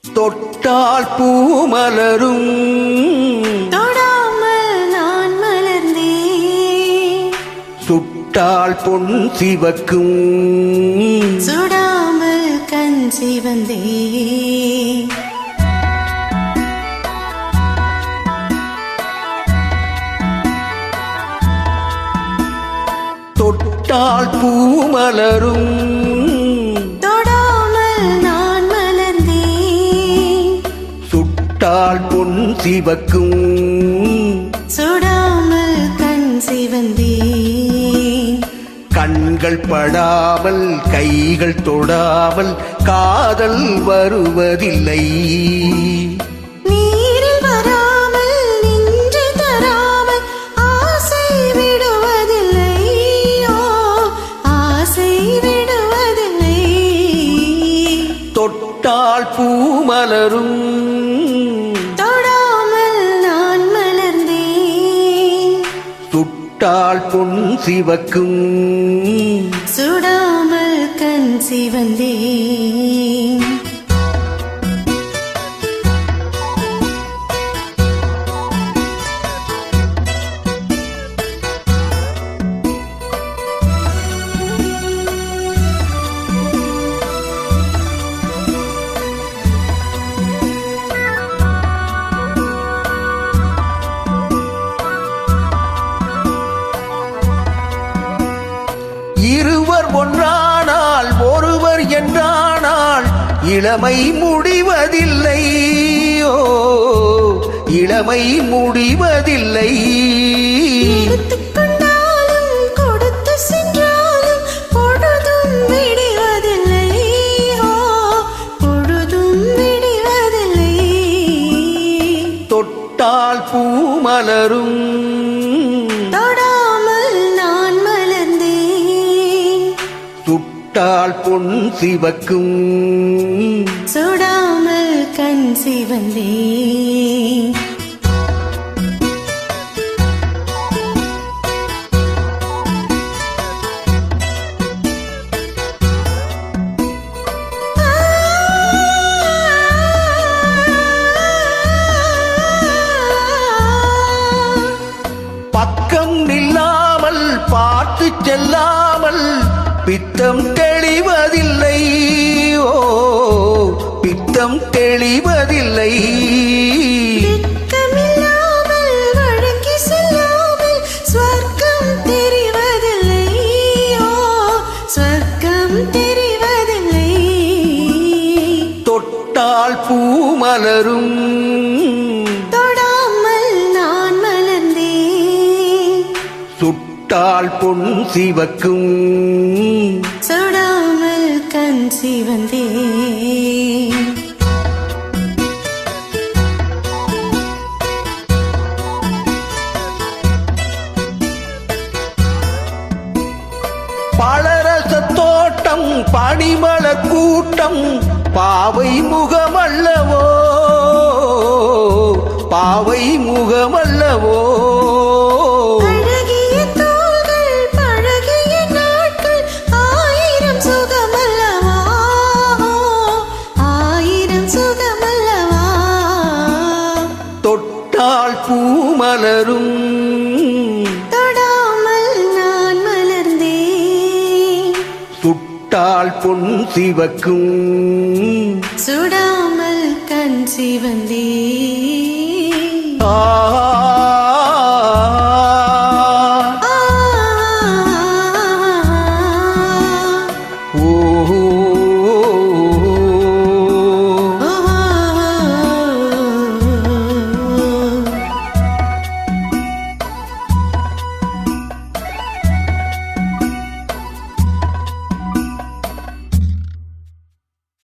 தொட்டால் பூ மலரும் தொடாமல் நான் மலர்ந்தேன். சுட்டால் பொன் சிவக்கும் சுடாமல் கண் சிவந்தேன். தொட்டால் பூ மலரும் தொடாமல் நான் மலர்ந்தேன். சுட்டால் பொன் சிவக்கும் சுடாமல் கண் சிவந்தேன். கண்கள் படாமல் கைகள் தொடாமல் காதல் வருவதில்லை. நீரில் வராமல் நின்று தராமல் ஆசை விடுவதில்லை. ஓ, ஆசை விடுவதில்லை. தொட்டால் பூ மலரும் தொடாமல் நான் மலர்ந்தேன். சுட்டால் பொன் சிவக்கும் சுடாமல் கண் சிவந்தேன். இருவர் ஒன்றானால் ஒருவர் என்றானால் இளமை முடிவதில்லை. ஓ, இளமை முடிவதில்லை. எடுத்துக்கொண்டாலும் கொடுத்து சென்றாலும் பொழுதும் விடுவதில்லை. ஓ, பொழுதும் விடுவதில்லை. தொட்டால் பூ மலரும் தொடாமல் நான் மலர்ந்தேன். சுட்டால் பொன் சிவக்கும் சுடாமல் கண் சிவந்தேன். பக்கம் நில்லாமல் பார்த்து செல்லாமல் பித்தம் தெளிவதில்லை. ஓ, பித்தம் தெளிவதில்லை. வெட்கமில்லாமல் வழங்கி செல்லாமல் ஸ்வர்க்கம் தெரிவதில்லை. ஓ, ஸ்வர்க்கம் தெரிவதில்லை. தொட்டால் பூ மலரும் தொடாமல் நான் மலர்ந்தேன். சுட்டால் பொன் சிவக்கும் சுடாமல் கண் சிவந்தேன். பழரச தோட்டம் பனிமலர் கூட்டம் பாவை முகமல்லவோ, பாவை முகமல்லவோ. அழகிய தோள்கள் பழகிய நாட்கள் ஆயிரம் சுகமல்லவா, ஆயிரம் சுகமல்லவா. தொட்டால் பூ மலரும் தொடாமல் நான் மலர்ந்தேன். சுட்டால் பொன் சிவக்கும் சுடாமல் கண் சிவந்தேன். ஆ